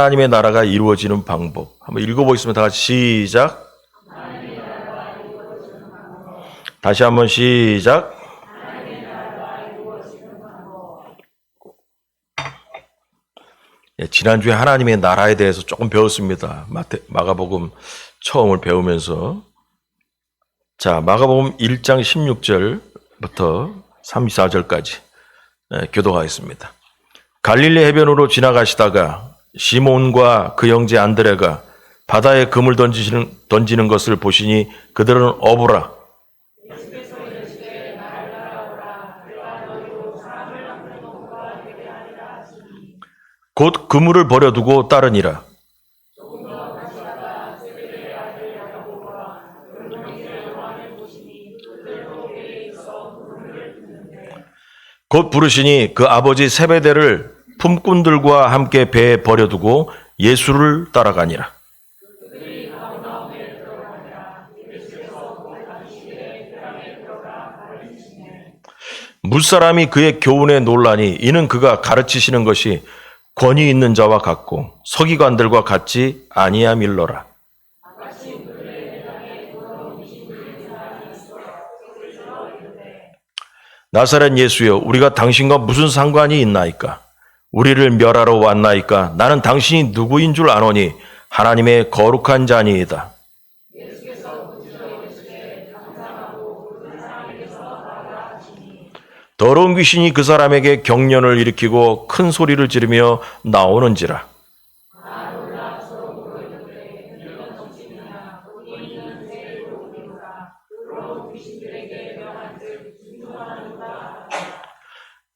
하나님의 나라가 이루어지는 방법. 한번 읽어보겠습니다. 다 같이 시작. 다시 한번 시작. 지난주에 하나님의 나라에 대해서 조금 배웠습니다. 마가복음 처음을 배우면서. 자, 마가복음 1장 16절부터 34절까지 교독하겠습니다. 갈릴리 해변으로 지나가시다가 시몬과 그 형제 안드레가 바다에 금을 던지는 것을 보시니 그들은 어부라. 곧 그물을 버려두고 따르니라. 곧 부르시니 그 아버지 세베대를 품꾼들과 함께 배에 버려두고 예수를 따라가니라. 물사람이 그의 교훈에 놀라니 이는 그가 가르치시는 것이 권위 있는 자와 같고 서기관들과 같지 아니함일러라. 나사렛 예수여, 우리가 당신과 무슨 상관이 있나이까? 우리를 멸하러 왔나이까? 나는 당신이 누구인 줄 아노니 하나님의 거룩한 자니이다. 더러운 귀신이 그 사람에게 경련을 일으키고 큰 소리를 지르며 나오는지라.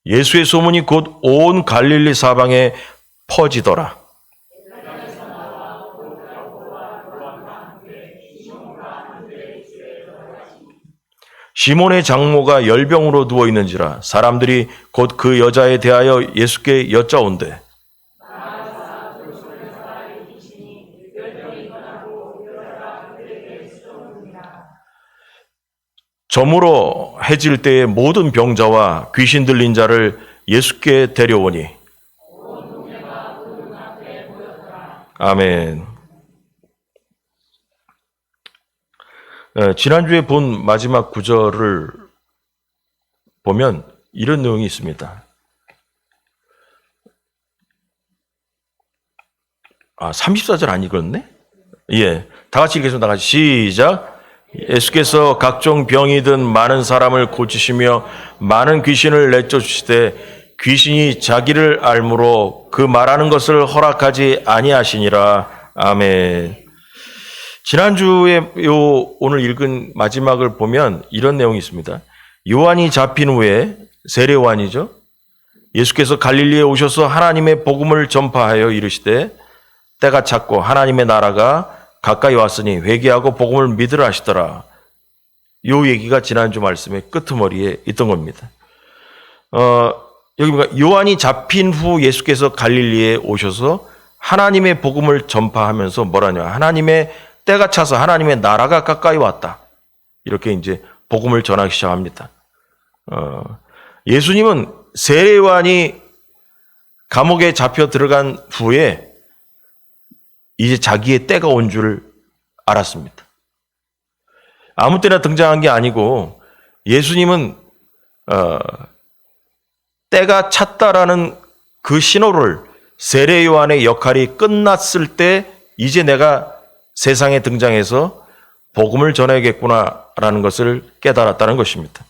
예수의 소문이 곧 온 갈릴리 사방에 퍼지더라. 시몬의 장모가 열병으로 누워 있는지라 사람들이 곧 그 여자에 대하여 예수께 여짜온대. 저물어 해질 때에 모든 병자와 귀신 들린 자를 예수께 데려오니. 아멘. 지난주에 본 마지막 구절을 보면 이런 내용이 있습니다. 34절 안 읽었네? 예. 다 같이 읽겠습니다. 다 같이 시작. 예수께서 각종 병이든 많은 사람을 고치시며 많은 귀신을 내쫓으시되 귀신이 자기를 알므로 그 말하는 것을 허락하지 아니하시니라. 아멘. 지난주에 오늘 읽은 마지막을 보면 이런 내용이 있습니다. 요한이 잡힌 후에 세례 요한이죠. 예수께서 갈릴리에 오셔서 하나님의 복음을 전파하여 이르시되 때가 찼고 하나님의 나라가 가까이 왔으니 회개하고 복음을 믿으라 하시더라. 요 얘기가 지난주 말씀의 끄트머리에 있던 겁니다. 여기 보니까 요한이 잡힌 후 예수께서 갈릴리에 오셔서 하나님의 복음을 전파하면서 뭐라냐. 하나님의 때가 차서 하나님의 나라가 가까이 왔다. 이렇게 이제 복음을 전하기 시작합니다. 예수님은 세례 요한이 감옥에 잡혀 들어간 후에 이제 자기의 때가 온 줄 알았습니다. 아무 때나 등장한 게 아니고 예수님은 때가 찼다라는 그 신호를 세례 요한의 역할이 끝났을 때 이제 내가 세상에 등장해서 복음을 전해야겠구나라는 것을 깨달았다는 것입니다.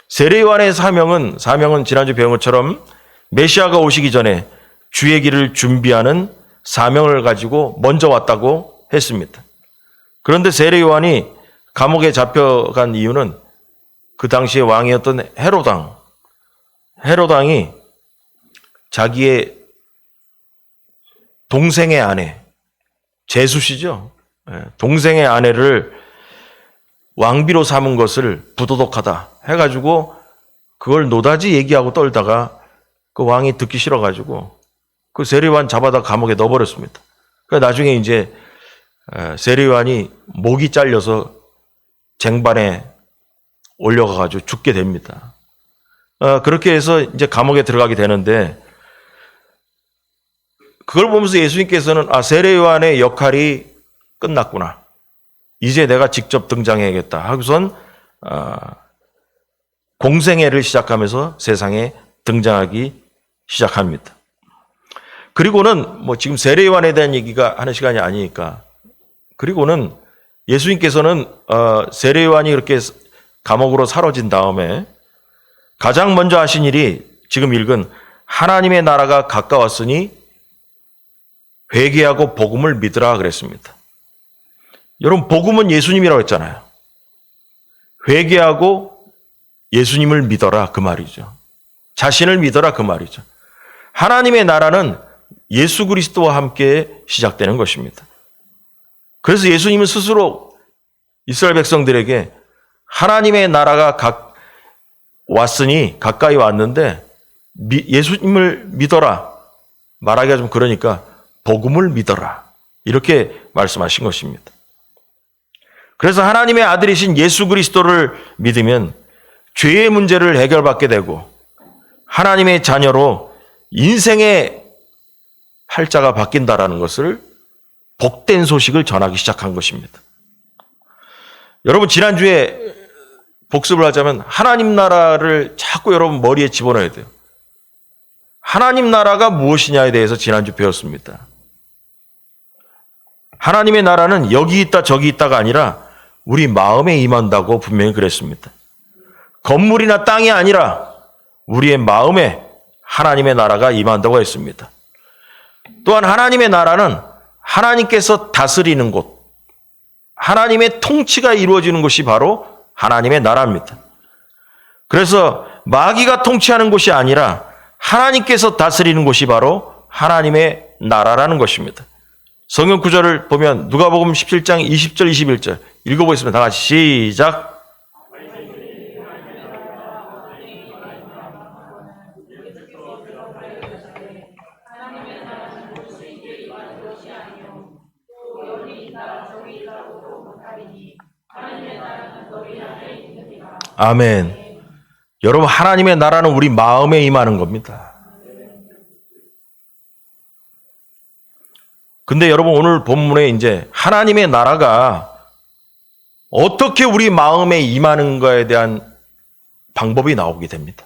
세례 요한의 사명은 지난주 배운 것처럼 메시아가 오시기 전에 주의 길을 준비하는 사명을 가지고 먼저 왔다고 했습니다. 그런데 세례 요한이 감옥에 잡혀간 이유는 그 당시에 왕이었던 헤로당이 자기의 동생의 아내, 제수시죠. 동생의 아내를 왕비로 삼은 것을 부도덕하다 해가지고 그걸 노다지 얘기하고 떨다가 그 왕이 듣기 싫어가지고 그 세례 요한 잡아다 감옥에 넣어버렸습니다. 그러니까 나중에 이제 세례 요한이 목이 잘려서 쟁반에 올려가가지고 죽게 됩니다. 그렇게 해서 이제 감옥에 들어가게 되는데 그걸 보면서 예수님께서는 세례 요한의 역할이 끝났구나. 이제 내가 직접 등장해야겠다 하고선 공생애를 시작하면서 세상에 등장하기 시작합니다. 그리고는 지금 세례 요한에 대한 얘기가 하는 시간이 아니니까, 그리고는 예수님께서는 세례 요한이 그렇게 감옥으로 사로진 다음에 가장 먼저 하신 일이 지금 읽은 하나님의 나라가 가까웠으니 회개하고 복음을 믿으라 그랬습니다. 여러분, 복음은 예수님이라고 했잖아요. 회개하고 예수님을 믿어라 그 말이죠. 자신을 믿어라 그 말이죠. 하나님의 나라는 예수 그리스도와 함께 시작되는 것입니다. 그래서 예수님은 스스로 이스라엘 백성들에게 하나님의 나라가 왔으니 가까이 왔는데 예수님을 믿어라. 말하기가 좀 그러니까 복음을 믿어라. 이렇게 말씀하신 것입니다. 그래서 하나님의 아들이신 예수 그리스도를 믿으면 죄의 문제를 해결받게 되고 하나님의 자녀로 인생의 팔자가 바뀐다라는 것을, 복된 소식을 전하기 시작한 것입니다. 여러분, 지난주에 복습을 하자면 하나님 나라를 자꾸 여러분 머리에 집어넣어야 돼요. 하나님 나라가 무엇이냐에 대해서 지난주 배웠습니다. 하나님의 나라는 여기 있다 저기 있다가 아니라 우리 마음에 임한다고 분명히 그랬습니다. 건물이나 땅이 아니라 우리의 마음에 하나님의 나라가 임한다고 했습니다. 또한 하나님의 나라는 하나님께서 다스리는 곳, 하나님의 통치가 이루어지는 곳이 바로 하나님의 나라입니다. 그래서 마귀가 통치하는 곳이 아니라 하나님께서 다스리는 곳이 바로 하나님의 나라라는 것입니다. 성경 구절을 보면 누가복음 17장 20절 21절 읽어보겠습니다. 다 같이 시작. 아멘. 여러분, 하나님의 나라는 우리 마음에 임하는 겁니다. 근데 여러분, 오늘 본문에 이제 하나님의 나라가 어떻게 우리 마음에 임하는가에 대한 방법이 나오게 됩니다.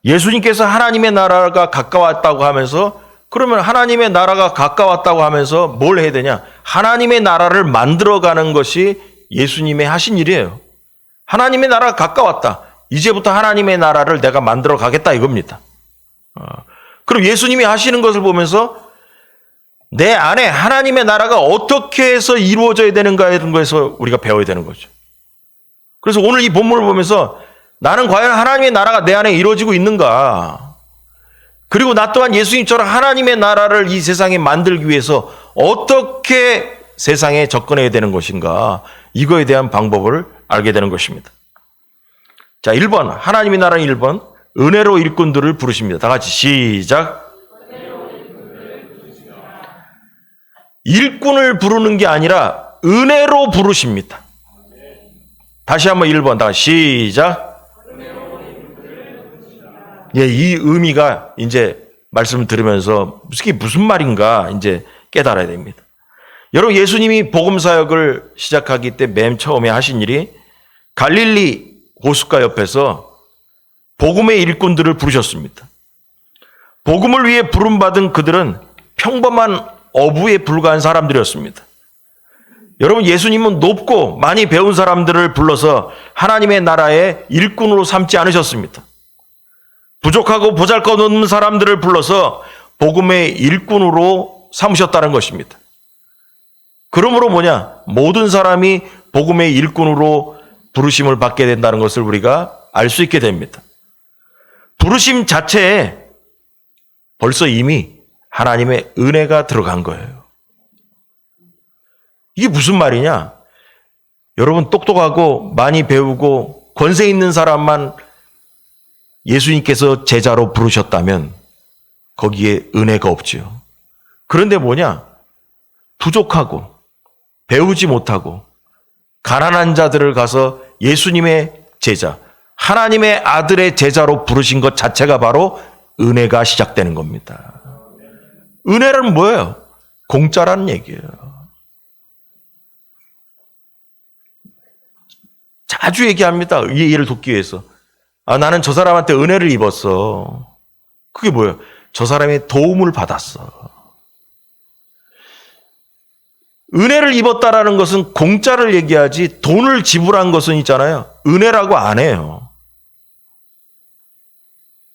예수님께서 하나님의 나라가 가까웠다고 하면서, 그러면 하나님의 나라가 가까웠다고 하면서 뭘 해야 되냐? 하나님의 나라를 만들어가는 것이 예수님의 하신 일이에요. 하나님의 나라가 가까웠다. 이제부터 하나님의 나라를 내가 만들어 가겠다 이겁니다. 그럼 예수님이 하시는 것을 보면서 내 안에 하나님의 나라가 어떻게 해서 이루어져야 되는가에 대해서 우리가 배워야 되는 거죠. 그래서 오늘 이 본문을 보면서 나는 과연 하나님의 나라가 내 안에 이루어지고 있는가? 그리고 나 또한 예수님처럼 하나님의 나라를 이 세상에 만들기 위해서 어떻게 세상에 접근해야 되는 것인가? 이거에 대한 방법을 알게 되는 것입니다. 자, 1번. 하나님의 나라는 1번. 은혜로 일꾼들을 부르십니다. 다 같이 시작. 일꾼을 부르는 게 아니라 은혜로 부르십니다. 다시 한번 1번. 다 같이 시작. 예, 이 의미가 이제 말씀을 들으면서 이게 무슨 말인가 이제 깨달아야 됩니다. 여러분, 예수님이 복음 사역을 시작하기 때 맨 처음에 하신 일이 갈릴리 호숫가 옆에서 복음의 일꾼들을 부르셨습니다. 복음을 위해 부름받은 그들은 평범한 어부에 불과한 사람들이었습니다. 여러분, 예수님은 높고 많이 배운 사람들을 불러서 하나님의 나라의 일꾼으로 삼지 않으셨습니다. 부족하고 보잘것없는 사람들을 불러서 복음의 일꾼으로 삼으셨다는 것입니다. 그러므로 뭐냐? 모든 사람이 복음의 일꾼으로 부르심을 받게 된다는 것을 우리가 알 수 있게 됩니다. 부르심 자체에 벌써 이미 하나님의 은혜가 들어간 거예요. 이게 무슨 말이냐? 여러분, 똑똑하고 많이 배우고 권세 있는 사람만 예수님께서 제자로 부르셨다면 거기에 은혜가 없지요. 그런데 뭐냐? 부족하고 배우지 못하고 가난한 자들을 가서 예수님의 제자, 하나님의 아들의 제자로 부르신 것 자체가 바로 은혜가 시작되는 겁니다. 은혜는 뭐예요? 공짜라는 얘기예요. 자주 얘기합니다. 이 예를 돕기 위해서. 나는 저 사람한테 은혜를 입었어. 그게 뭐예요? 저 사람의 도움을 받았어. 은혜를 입었다라는 것은 공짜를 얘기하지 돈을 지불한 것은 있잖아요. 은혜라고 안 해요.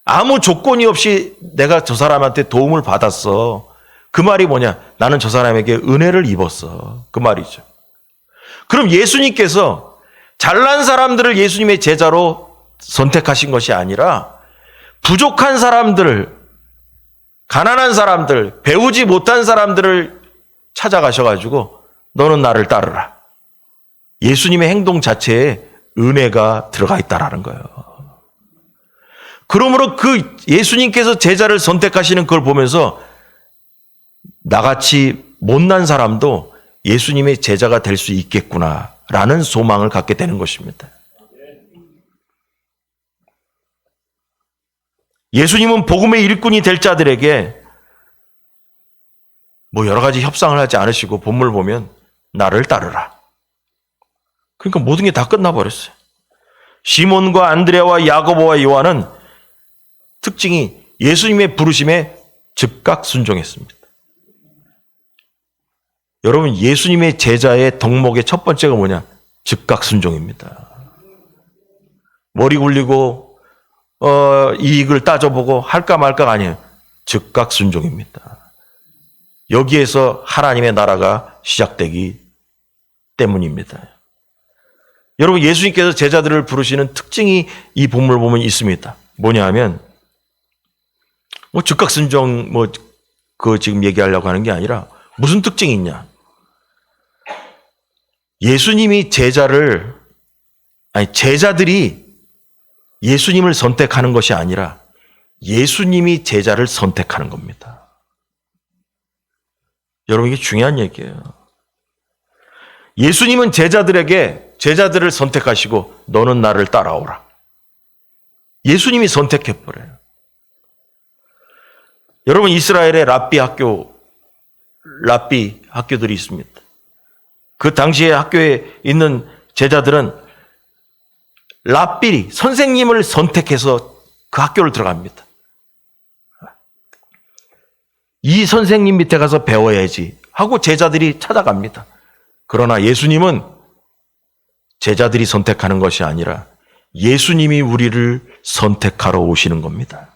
아무 조건이 없이 내가 저 사람한테 도움을 받았어. 그 말이 뭐냐? 나는 저 사람에게 은혜를 입었어. 그 말이죠. 그럼 예수님께서 잘난 사람들을 예수님의 제자로 선택하신 것이 아니라 부족한 사람들, 가난한 사람들, 배우지 못한 사람들을 찾아가셔가지고 너는 나를 따르라. 예수님의 행동 자체에 은혜가 들어가 있다라는 거예요. 그러므로 그 예수님께서 제자를 선택하시는 걸 보면서 나같이 못난 사람도 예수님의 제자가 될 수 있겠구나라는 소망을 갖게 되는 것입니다. 예수님은 복음의 일꾼이 될 자들에게 여러 가지 협상을 하지 않으시고 본문을 보면 나를 따르라. 그러니까 모든 게 다 끝나버렸어요. 시몬과 안드레아와 야고보와 요한은 특징이 예수님의 부르심에 즉각 순종했습니다. 여러분, 예수님의 제자의 덕목의 첫 번째가 뭐냐? 즉각 순종입니다. 머리 굴리고 이익을 따져보고 할까 말까가 아니에요. 즉각 순종입니다. 여기에서 하나님의 나라가 시작되기 때문입니다. 여러분, 예수님께서 제자들을 부르시는 특징이 이 본문을 보면 있습니다. 뭐냐 하면 즉각 순종 그거 지금 얘기하려고 하는 게 아니라 무슨 특징이 있냐? 예수님이 제자들이 예수님을 선택하는 것이 아니라 예수님이 제자를 선택하는 겁니다. 여러분, 이게 중요한 얘기예요. 예수님은 제자들을 선택하시고 너는 나를 따라오라. 예수님이 선택해버려요. 여러분, 이스라엘에 랍비 학교들이 있습니다. 그 당시에 학교에 있는 제자들은 랍비, 선생님을 선택해서 그 학교를 들어갑니다. 이 선생님 밑에 가서 배워야지 하고 제자들이 찾아갑니다. 그러나 예수님은 제자들이 선택하는 것이 아니라 예수님이 우리를 선택하러 오시는 겁니다.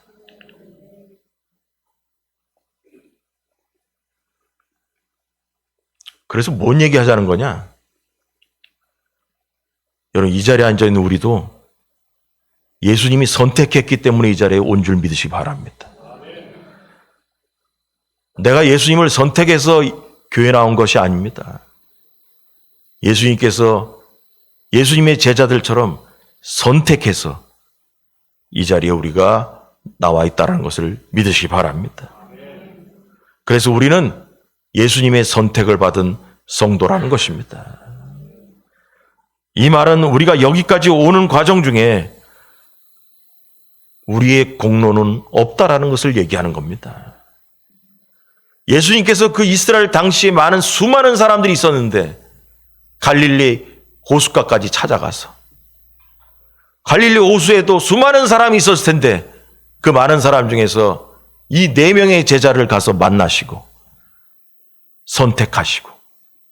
그래서 뭔 얘기하자는 거냐? 여러분, 이 자리에 앉아있는 우리도 예수님이 선택했기 때문에 이 자리에 온 줄 믿으시기 바랍니다. 내가 예수님을 선택해서 교회 나온 것이 아닙니다. 예수님께서 예수님의 제자들처럼 선택해서 이 자리에 우리가 나와 있다는 것을 믿으시기 바랍니다. 그래서 우리는 예수님의 선택을 받은 성도라는 것입니다. 이 말은 우리가 여기까지 오는 과정 중에 우리의 공로는 없다라는 것을 얘기하는 겁니다. 예수님께서 그 이스라엘 당시에 수많은 사람들이 있었는데 갈릴리 호숫가까지 찾아가서 갈릴리 호수에도 수많은 사람이 있었을 텐데 그 많은 사람 중에서 이 4명의 제자를 가서 만나시고 선택하시고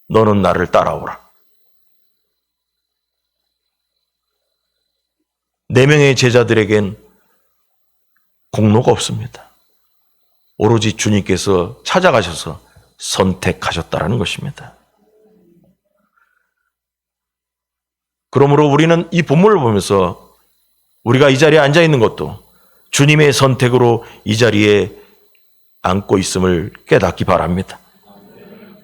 너는 나를 따라오라. 4명의 제자들에겐 공로가 없습니다. 오로지 주님께서 찾아가셔서 선택하셨다는 것입니다. 그러므로 우리는 이 본문을 보면서 우리가 이 자리에 앉아 있는 것도 주님의 선택으로 이 자리에 앉고 있음을 깨닫기 바랍니다.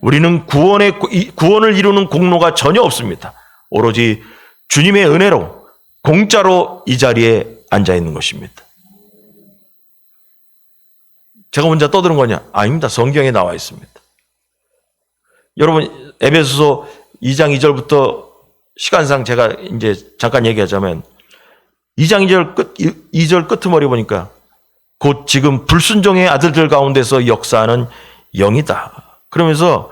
우리는 구원을 이루는 공로가 전혀 없습니다. 오로지 주님의 은혜로 공짜로 이 자리에 앉아 있는 것입니다. 제가 혼자 떠드는 거냐? 아닙니다. 성경에 나와 있습니다. 여러분, 에베소서 2장 2절부터 시간상 제가 이제 잠깐 얘기하자면 2장 2절 끄트머리 보니까 곧 지금 불순종의 아들들 가운데서 역사하는 영이다. 그러면서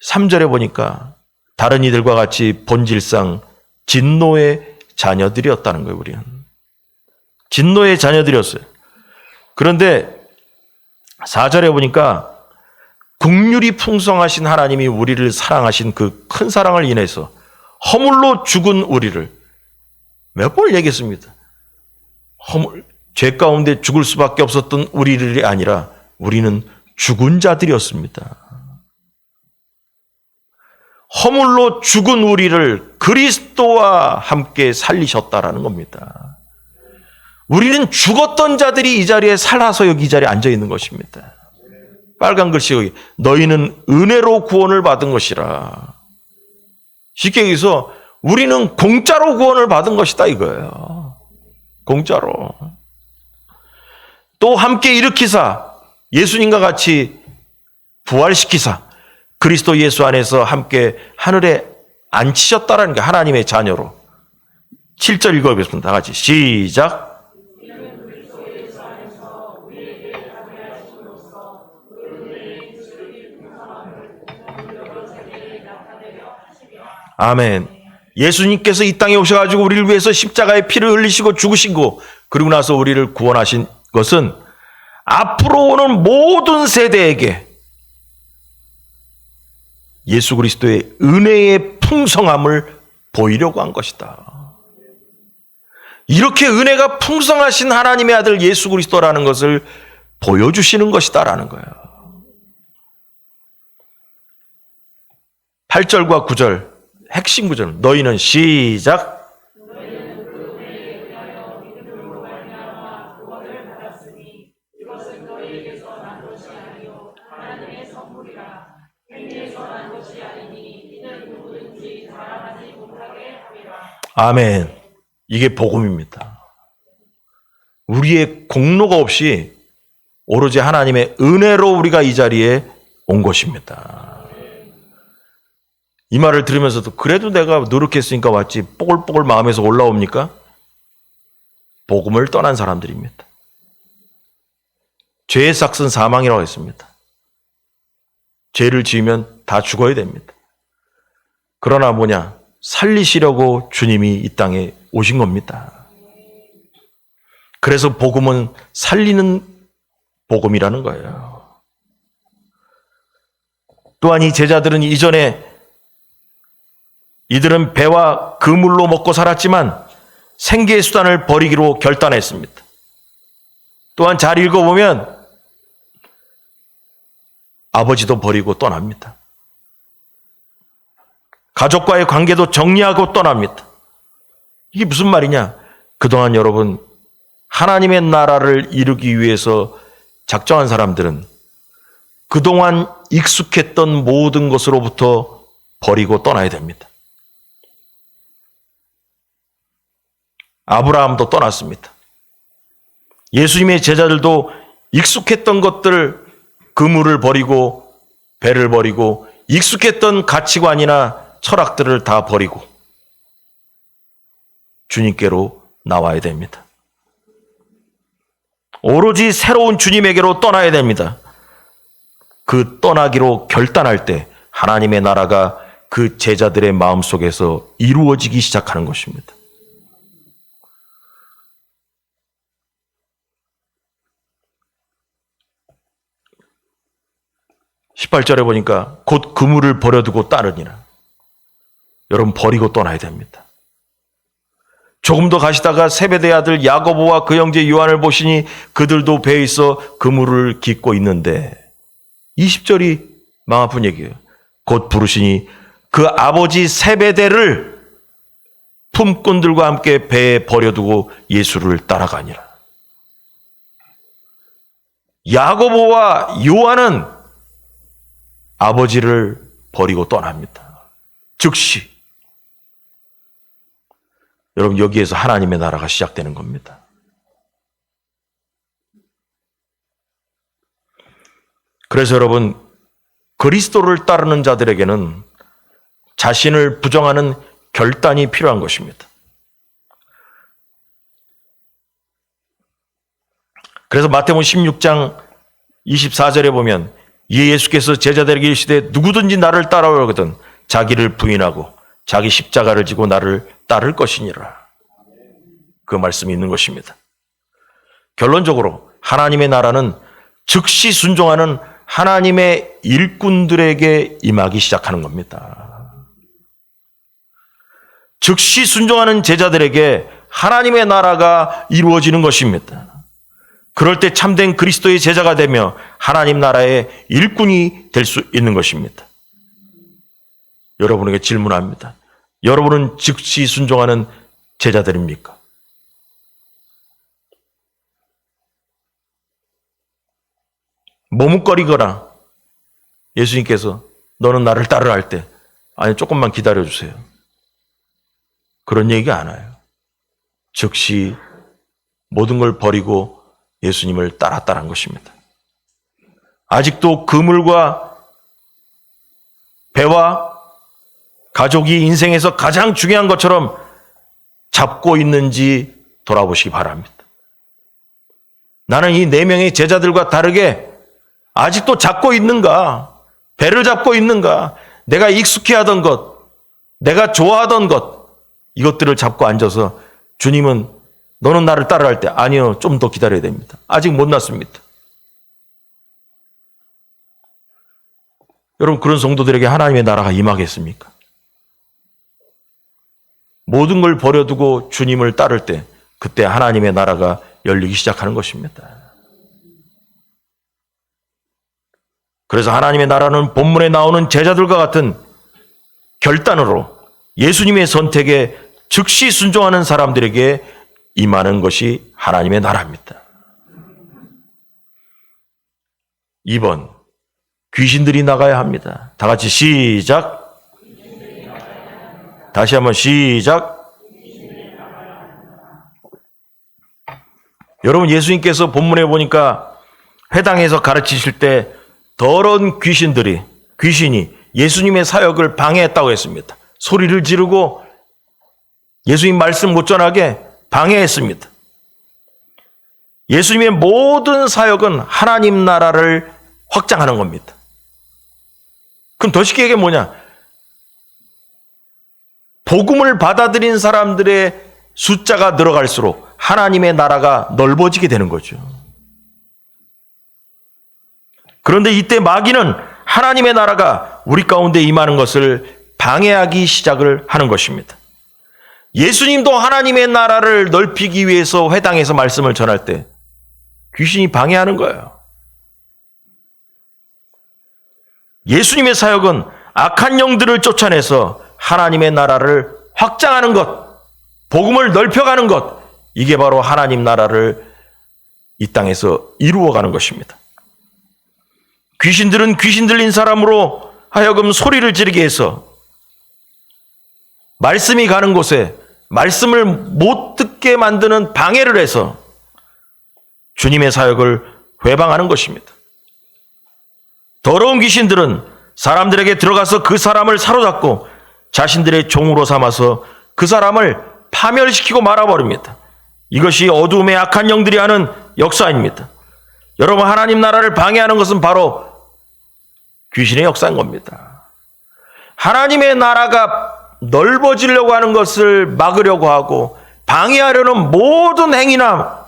3절에 보니까 다른 이들과 같이 본질상 진노의 자녀들이었다는 거예요. 우리는 진노의 자녀들이었어요. 그런데 4절에 보니까 긍휼이 풍성하신 하나님이 우리를 사랑하신 그 큰 사랑을 인해서 허물로 죽은 우리를 몇 번 얘기했습니다. 죄 가운데 죽을 수밖에 없었던 우리들이 아니라 우리는 죽은 자들이었습니다. 허물로 죽은 우리를 그리스도와 함께 살리셨다라는 겁니다. 우리는 죽었던 자들이 이 자리에 살아서 여기 이 자리에 앉아 있는 것입니다. 빨간 글씨 여기 너희는 은혜로 구원을 받은 것이라. 쉽게 얘기해서 우리는 공짜로 구원을 받은 것이다 이거예요. 공짜로. 또 함께 일으키사 예수님과 같이 부활시키사 그리스도 예수 안에서 함께 하늘에 앉히셨다라는 게 하나님의 자녀로. 7절 읽어보겠습니다. 다 같이 시작. 아멘. 예수님께서 이 땅에 오셔가지고 우리를 위해서 십자가의 피를 흘리시고 죽으시고 그리고 나서 우리를 구원하신 것은 앞으로 오는 모든 세대에게 예수 그리스도의 은혜의 풍성함을 보이려고 한 것이다. 이렇게 은혜가 풍성하신 하나님의 아들 예수 그리스도라는 것을 보여주시는 것이다라는 거예요. 8절과 9절 핵심 구절 너희는 시작. 아멘. 이게 복음입니다. 우리의 공로가 없이 오로지 하나님의 은혜로 우리가 이 자리에 온 것입니다. 이 말을 들으면서도 그래도 내가 노력했으니까 왔지 뽀글뽀글 마음에서 올라옵니까? 복음을 떠난 사람들입니다. 죄의 삭은 사망이라고 했습니다. 죄를 지으면 다 죽어야 됩니다. 그러나 뭐냐? 살리시려고 주님이 이 땅에 오신 겁니다. 그래서 복음은 살리는 복음이라는 거예요. 또한 이 제자들은 이전에 이들은 배와 그물로 먹고 살았지만 생계의 수단을 버리기로 결단했습니다. 또한 잘 읽어보면 아버지도 버리고 떠납니다. 가족과의 관계도 정리하고 떠납니다. 이게 무슨 말이냐? 그동안 여러분 하나님의 나라를 이루기 위해서 작정한 사람들은 그동안 익숙했던 모든 것으로부터 버리고 떠나야 됩니다. 아브라함도 떠났습니다. 예수님의 제자들도 익숙했던 것들, 그물을 버리고 배를 버리고 익숙했던 가치관이나 철학들을 다 버리고 주님께로 나와야 됩니다. 오로지 새로운 주님에게로 떠나야 됩니다. 그 떠나기로 결단할 때 하나님의 나라가 그 제자들의 마음속에서 이루어지기 시작하는 것입니다. (18절에) 보니까 곧 그물을 버려두고 따르니라. 여러분 버리고 떠나야 됩니다. 조금 더 가시다가 세베대의 아들 야고보와 그 형제 요한을 보시니 그들도 배에 있어 그물을 깃고 있는데 20절이 마음 아픈 얘기예요. 곧 부르시니 그 아버지 세베대를 품꾼들과 함께 배에 버려두고 예수를 따라가니라. 야고보와 요한은 아버지를 버리고 떠납니다. 즉시 여러분 여기에서 하나님의 나라가 시작되는 겁니다. 그래서 여러분 그리스도를 따르는 자들에게는 자신을 부정하는 결단이 필요한 것입니다. 그래서 마태복음 16장 24절에 보면 이에 예수께서 제자들에게 이르시되 누구든지 나를 따라오거든 자기를 부인하고 자기 십자가를 지고 나를 따를 것이니라. 그 말씀이 있는 것입니다. 결론적으로 하나님의 나라는 즉시 순종하는 하나님의 일꾼들에게 임하기 시작하는 겁니다. 즉시 순종하는 제자들에게 하나님의 나라가 이루어지는 것입니다. 그럴 때 참된 그리스도의 제자가 되며 하나님 나라의 일꾼이 될 수 있는 것입니다. 여러분에게 질문합니다. 여러분은 즉시 순종하는 제자들입니까? 머뭇거리거나 예수님께서 너는 나를 따르라 할 때 아니 조금만 기다려주세요. 그런 얘기가 안 와요. 즉시 모든 걸 버리고 예수님을 따랐다는 것입니다. 아직도 그물과 배와 가족이 인생에서 가장 중요한 것처럼 잡고 있는지 돌아보시기 바랍니다. 나는 이 4명의 제자들과 다르게 아직도 잡고 있는가? 배를 잡고 있는가? 내가 익숙해하던 것, 내가 좋아하던 것, 이것들을 잡고 앉아서 주님은 너는 나를 따라할 때 아니요, 좀 더 기다려야 됩니다. 아직 못 났습니다. 여러분, 그런 성도들에게 하나님의 나라가 임하겠습니까? 모든 걸 버려두고 주님을 따를 때 그때 하나님의 나라가 열리기 시작하는 것입니다. 그래서 하나님의 나라는 본문에 나오는 제자들과 같은 결단으로 예수님의 선택에 즉시 순종하는 사람들에게 임하는 것이 하나님의 나라입니다. 2번, 귀신들이 나가야 합니다. 다 같이 시작. 다시 한번 시작. 여러분, 예수님께서 본문에 보니까 회당에서 가르치실 때 더러운 귀신이 예수님의 사역을 방해했다고 했습니다. 소리를 지르고 예수님 말씀 못 전하게 방해했습니다. 예수님의 모든 사역은 하나님 나라를 확장하는 겁니다. 그럼 더 쉽게 얘기하면 뭐냐? 복음을 받아들인 사람들의 숫자가 늘어갈수록 하나님의 나라가 넓어지게 되는 거죠. 그런데 이때 마귀는 하나님의 나라가 우리 가운데 임하는 것을 방해하기 시작을 하는 것입니다. 예수님도 하나님의 나라를 넓히기 위해서 회당에서 말씀을 전할 때 귀신이 방해하는 거예요. 예수님의 사역은 악한 영들을 쫓아내서 하나님의 나라를 확장하는 것, 복음을 넓혀가는 것, 이게 바로 하나님 나라를 이 땅에서 이루어가는 것입니다. 귀신들은 귀신 들린 사람으로 하여금 소리를 지르게 해서 말씀이 가는 곳에 말씀을 못 듣게 만드는 방해를 해서 주님의 사역을 회방하는 것입니다. 더러운 귀신들은 사람들에게 들어가서 그 사람을 사로잡고 자신들의 종으로 삼아서 그 사람을 파멸시키고 말아버립니다. 이것이 어두움의 악한 영들이 하는 역사입니다. 여러분, 하나님 나라를 방해하는 것은 바로 귀신의 역사인 겁니다. 하나님의 나라가 넓어지려고 하는 것을 막으려고 하고 방해하려는 모든 행위나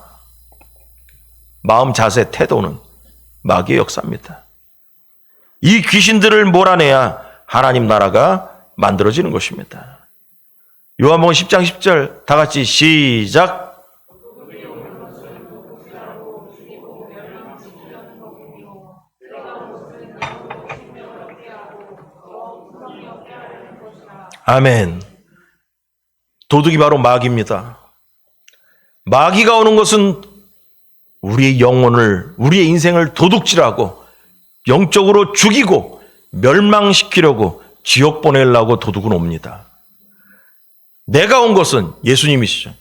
마음, 자세, 태도는 마귀의 역사입니다. 이 귀신들을 몰아내야 하나님 나라가 만들어지는 것입니다. 요한복음 10장 10절 다 같이 시작. 아멘. 도둑이 바로 마귀입니다. 마귀가 오는 것은 우리의 영혼을, 우리의 인생을 도둑질하고 영적으로 죽이고 멸망시키려고 지옥 보내려고 도둑은 옵니다. 내가 온 것은 예수님이시죠.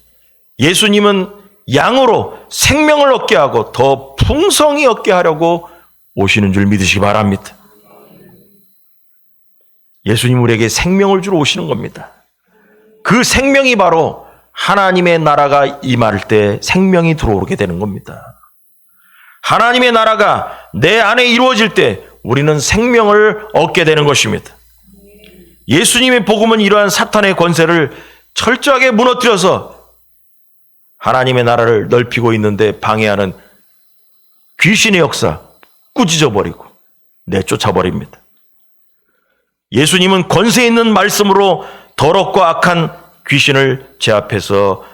예수님은 양으로 생명을 얻게 하고 더 풍성히 얻게 하려고 오시는 줄 믿으시기 바랍니다. 예수님 우리에게 생명을 주러 오시는 겁니다. 그 생명이 바로 하나님의 나라가 임할 때 생명이 들어오게 되는 겁니다. 하나님의 나라가 내 안에 이루어질 때 우리는 생명을 얻게 되는 것입니다. 예수님의 복음은 이러한 사탄의 권세를 철저하게 무너뜨려서 하나님의 나라를 넓히고 있는데 방해하는 귀신의 역사 꾸짖어버리고 내쫓아버립니다. 예수님은 권세 있는 말씀으로 더럽고 악한 귀신을 제 앞에서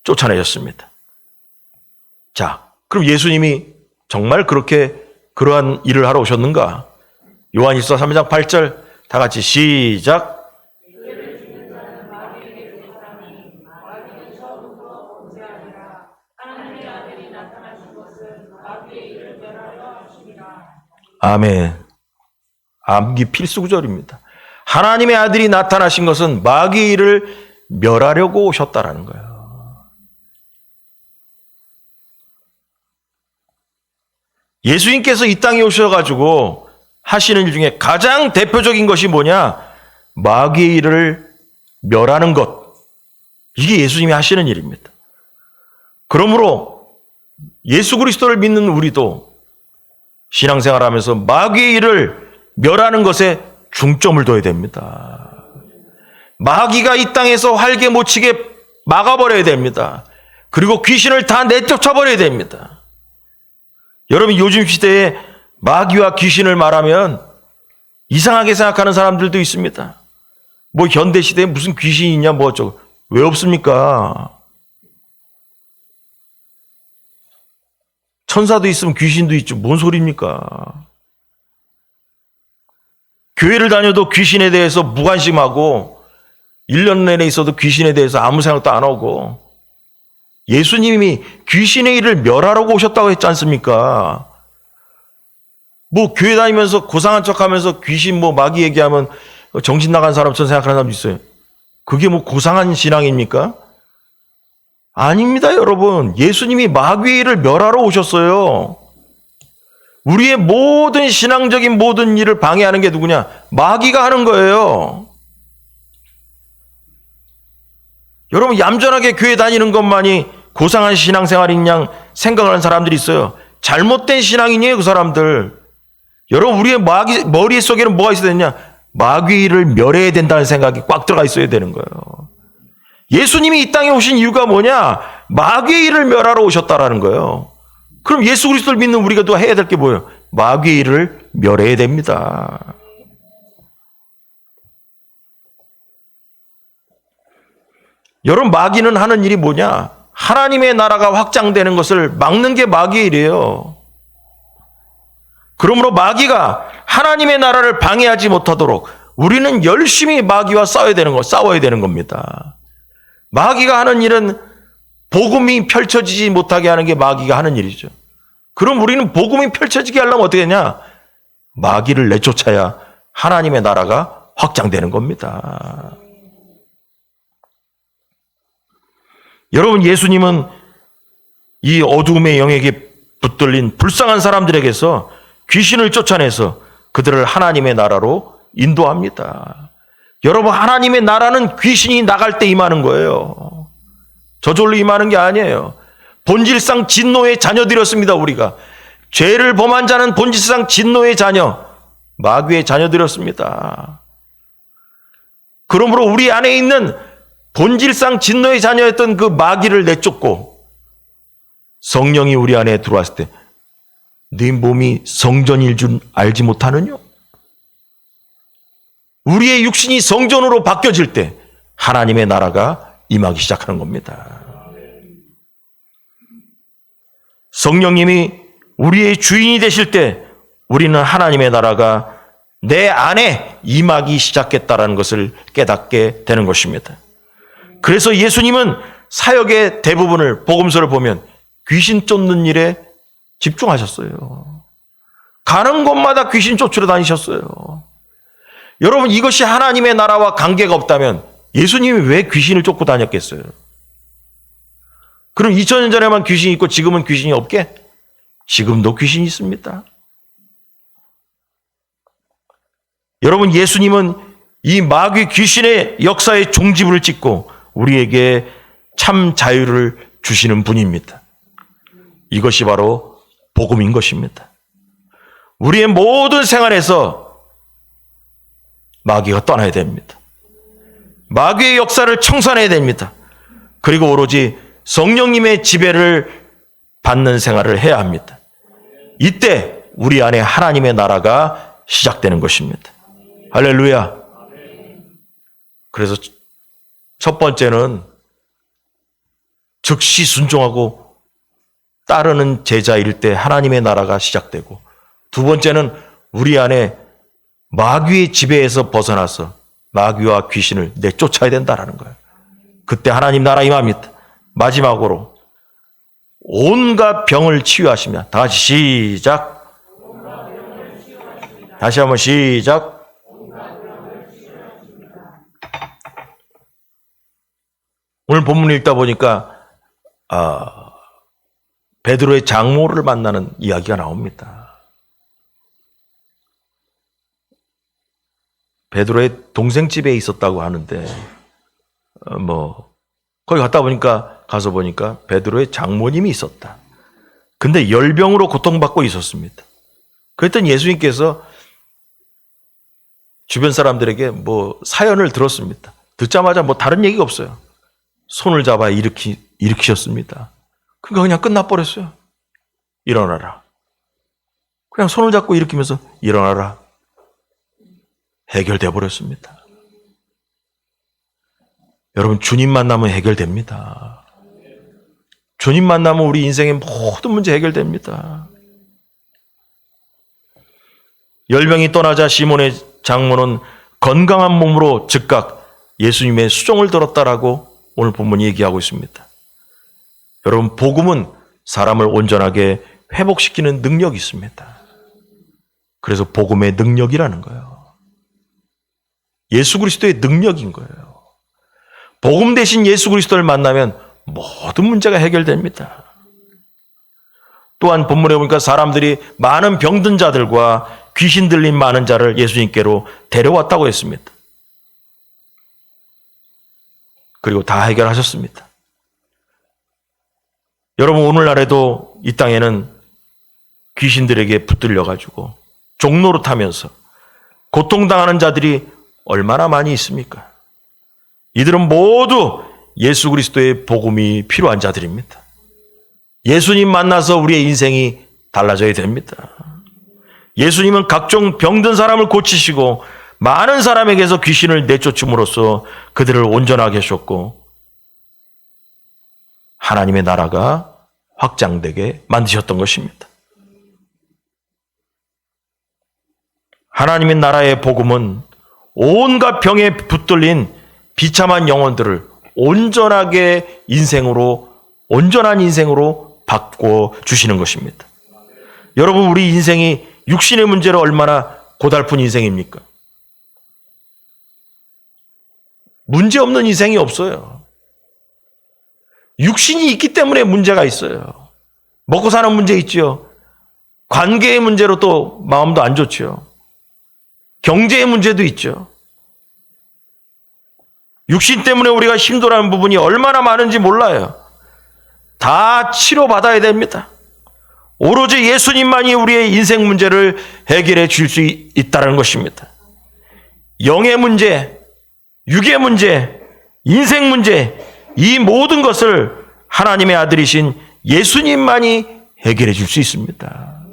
쫓아내셨습니다. 자, 그럼 예수님이 정말 그렇게 그러한 일을 하러 오셨는가? 요한일서 3장 8절 다 같이 시작. 아멘. 암기 필수 구절입니다. 하나님의 아들이 나타나신 것은 마귀의 일을 멸하려고 오셨다라는 거예요. 예수님께서 이 땅에 오셔가지고 하시는 일 중에 가장 대표적인 것이 뭐냐? 마귀의 일을 멸하는 것. 이게 예수님이 하시는 일입니다. 그러므로 예수 그리스도를 믿는 우리도 신앙생활하면서 마귀의 일을 멸하는 것에 중점을 둬야 됩니다. 마귀가 이 땅에서 활개 못 치게 막아버려야 됩니다. 그리고 귀신을 다 내쫓아버려야 됩니다. 여러분, 요즘 시대에 마귀와 귀신을 말하면 이상하게 생각하는 사람들도 있습니다. 뭐 현대 시대에 무슨 귀신이 있냐 뭐 어쩌고. 왜 없습니까? 천사도 있으면 귀신도 있죠. 뭔 소리입니까? 교회를 다녀도 귀신에 대해서 무관심하고 1년 내내 있어도 귀신에 대해서 아무 생각도 안 하고, 예수님이 귀신의 일을 멸하라고 오셨다고 했지 않습니까? 뭐 교회 다니면서 고상한 척하면서 귀신 뭐 마귀 얘기하면 정신 나간 사람처럼 생각하는 사람도 있어요. 그게 뭐 고상한 신앙입니까? 아닙니다, 여러분. 예수님이 마귀의 일을 멸하러 오셨어요. 우리의 모든 신앙적인 모든 일을 방해하는 게 누구냐? 마귀가 하는 거예요. 여러분, 얌전하게 교회 다니는 것만이 고상한 신앙생활인 양 생각하는 사람들이 있어요. 잘못된 신앙인이에요, 그 사람들. 여러분, 우리의 머릿속에는 뭐가 있어야 되냐? 마귀를 멸해야 된다는 생각이 꽉 들어가 있어야 되는 거예요. 예수님이 이 땅에 오신 이유가 뭐냐? 마귀의 일을 멸하러 오셨다라는 거예요. 그럼 예수 그리스도를 믿는 우리가 또 해야 될 게 뭐예요? 마귀의 일을 멸해야 됩니다. 여러분, 마귀는 하는 일이 뭐냐? 하나님의 나라가 확장되는 것을 막는 게 마귀의 일이에요. 그러므로 마귀가 하나님의 나라를 방해하지 못하도록 우리는 열심히 마귀와 싸워야 되는 겁니다. 마귀가 하는 일은 복음이 펼쳐지지 못하게 하는 게 마귀가 하는 일이죠. 그럼 우리는 복음이 펼쳐지게 하려면 어떻게 하냐? 마귀를 내쫓아야 하나님의 나라가 확장되는 겁니다. 여러분, 예수님은 이 어두움의 영에게 붙들린 불쌍한 사람들에게서 귀신을 쫓아내서 그들을 하나님의 나라로 인도합니다. 여러분, 하나님의 나라는 귀신이 나갈 때 임하는 거예요. 저절로 임하는 게 아니에요. 본질상 진노의 자녀들이었습니다, 우리가. 죄를 범한 자는 본질상 진노의 자녀, 마귀의 자녀들이었습니다. 그러므로 우리 안에 있는 본질상 진노의 자녀였던 그 마귀를 내쫓고 성령이 우리 안에 들어왔을 때 네 몸이 성전일 줄 알지 못하느냐? 우리의 육신이 성전으로 바뀌어질 때 하나님의 나라가 임하기 시작하는 겁니다. 성령님이 우리의 주인이 되실 때 우리는 하나님의 나라가 내 안에 임하기 시작했다는 것을 깨닫게 되는 것입니다. 그래서 예수님은 사역의 대부분을, 복음서를 보면 귀신 쫓는 일에 집중하셨어요. 가는 곳마다 귀신 쫓으러 다니셨어요. 여러분, 이것이 하나님의 나라와 관계가 없다면 예수님이 왜 귀신을 쫓고 다녔겠어요? 그럼 2000년 전에만 귀신이 있고 지금은 귀신이 없게? 지금도 귀신이 있습니다. 여러분, 예수님은 이 마귀 귀신의 역사의 종지부를 찍고 우리에게 참 자유를 주시는 분입니다. 이것이 바로 복음인 것입니다. 우리의 모든 생활에서 마귀가 떠나야 됩니다. 마귀의 역사를 청산해야 됩니다. 그리고 오로지 성령님의 지배를 받는 생활을 해야 합니다. 이때 우리 안에 하나님의 나라가 시작되는 것입니다. 할렐루야. 그래서 첫 번째는 즉시 순종하고 따르는 제자일 때 하나님의 나라가 시작되고, 두 번째는 우리 안에 마귀의 지배에서 벗어나서 마귀와 귀신을 내쫓아야 된다는 거예요. 그때 하나님 나라 임합니다. 마지막으로 온갖 병을 치유하시며, 다 같이 시작. 다시 한번 시작. 오늘 본문을 읽다 보니까 베드로의 장모를 만나는 이야기가 나옵니다. 베드로의 동생 집에 있었다고 하는데 거기 가서 보니까 베드로의 장모님이 있었다. 근데 열병으로 고통받고 있었습니다. 그랬더니 예수님께서 주변 사람들에게 사연을 들었습니다. 듣자마자 다른 얘기가 없어요. 손을 잡아 일으키셨습니다. 그러니까 그냥 끝나버렸어요. 일어나라. 그냥 손을 잡고 일으키면서 일어나라. 해결되어 버렸습니다. 여러분, 주님 만나면 해결됩니다. 주님 만나면 우리 인생의 모든 문제 해결됩니다. 열병이 떠나자 시몬의 장모는 건강한 몸으로 즉각 예수님의 수종을 들었다라고 오늘 본문이 얘기하고 있습니다. 여러분, 복음은 사람을 온전하게 회복시키는 능력이 있습니다. 그래서 복음의 능력이라는 거예요. 예수 그리스도의 능력인 거예요. 복음 대신 예수 그리스도를 만나면 모든 문제가 해결됩니다. 또한 본문에 보니까 사람들이 많은 병든 자들과 귀신 들린 많은 자를 예수님께로 데려왔다고 했습니다. 그리고 다 해결하셨습니다. 여러분, 오늘날에도 이 땅에는 귀신들에게 붙들려가지고 종로로 타면서 고통당하는 자들이 얼마나 많이 있습니까? 이들은 모두 예수 그리스도의 복음이 필요한 자들입니다. 예수님 만나서 우리의 인생이 달라져야 됩니다. 예수님은 각종 병든 사람을 고치시고 많은 사람에게서 귀신을 내쫓음으로써 그들을 온전하게 하셨고 하나님의 나라가 확장되게 만드셨던 것입니다. 하나님의 나라의 복음은 온갖 병에 붙들린 비참한 영혼들을 온전한 인생으로 바꿔 주시는 것입니다. 여러분, 우리 인생이 육신의 문제로 얼마나 고달픈 인생입니까? 문제 없는 인생이 없어요. 육신이 있기 때문에 문제가 있어요. 먹고 사는 문제 있죠. 관계의 문제로 또 마음도 안 좋죠. 경제의 문제도 있죠. 육신 때문에 우리가 힘들어하는 부분이 얼마나 많은지 몰라요. 다 치료받아야 됩니다. 오로지 예수님만이 우리의 인생 문제를 해결해 줄 수 있다는 것입니다. 영의 문제, 육의 문제, 인생 문제, 이 모든 것을 하나님의 아들이신 예수님만이 해결해 줄 수 있습니다.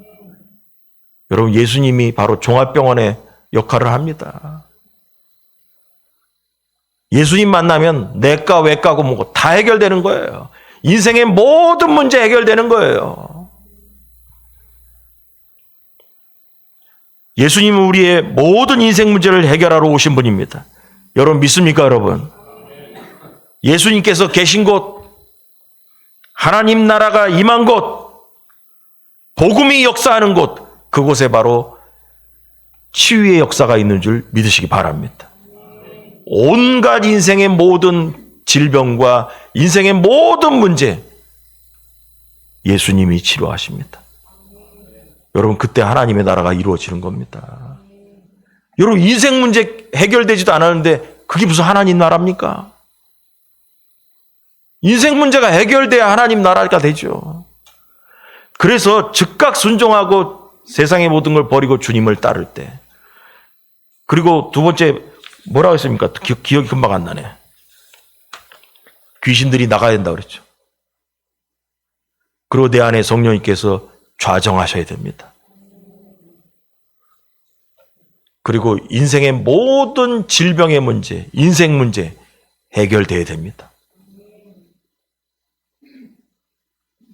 여러분, 예수님이 바로 종합병원의 역할을 합니다. 예수님 만나면 내과, 외과고 뭐고 다 해결되는 거예요. 인생의 모든 문제 해결되는 거예요. 예수님은 우리의 모든 인생 문제를 해결하러 오신 분입니다. 여러분 믿습니까, 여러분? 예수님께서 계신 곳, 하나님 나라가 임한 곳, 복음이 역사하는 곳, 그곳에 바로 치유의 역사가 있는 줄 믿으시기 바랍니다. 온갖 인생의 모든 질병과 인생의 모든 문제, 예수님이 치료하십니다. 여러분, 그때 하나님의 나라가 이루어지는 겁니다. 여러분, 인생 문제 해결되지도 않았는데 그게 무슨 하나님 나라입니까? 인생 문제가 해결돼야 하나님 나라가 되죠. 그래서 즉각 순종하고 세상의 모든 걸 버리고 주님을 따를 때. 그리고 두 번째 뭐라고 했습니까? 기억이 금방 안 나네. 귀신들이 나가야 된다고 그랬죠. 그리고 내 안에 성령님께서 좌정하셔야 됩니다. 그리고 인생의 모든 질병의 문제, 인생 문제 해결돼야 됩니다.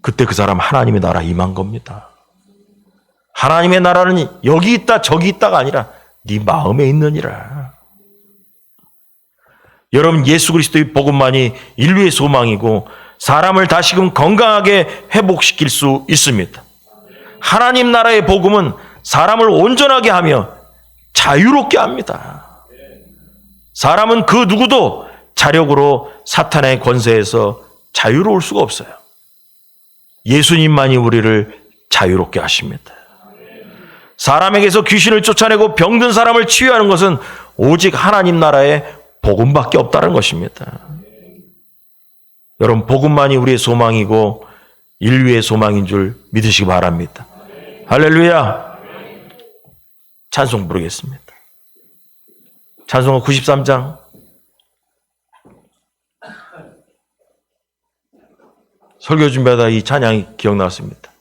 그때 그 사람 하나님의 나라 임한 겁니다. 하나님의 나라는 여기 있다 저기 있다가 아니라 네 마음에 있느니라. 여러분, 예수 그리스도의 복음만이 인류의 소망이고 사람을 다시금 건강하게 회복시킬 수 있습니다. 하나님 나라의 복음은 사람을 온전하게 하며 자유롭게 합니다. 사람은 그 누구도 자력으로 사탄의 권세에서 자유로울 수가 없어요. 예수님만이 우리를 자유롭게 하십니다. 사람에게서 귀신을 쫓아내고 병든 사람을 치유하는 것은 오직 하나님 나라의 복음밖에 없다는 것입니다. 여러분, 복음만이 우리의 소망이고 인류의 소망인 줄 믿으시기 바랍니다. 할렐루야. 찬송 부르겠습니다. 찬송은 93장. 설교 준비하다 이 찬양이 기억났습니다.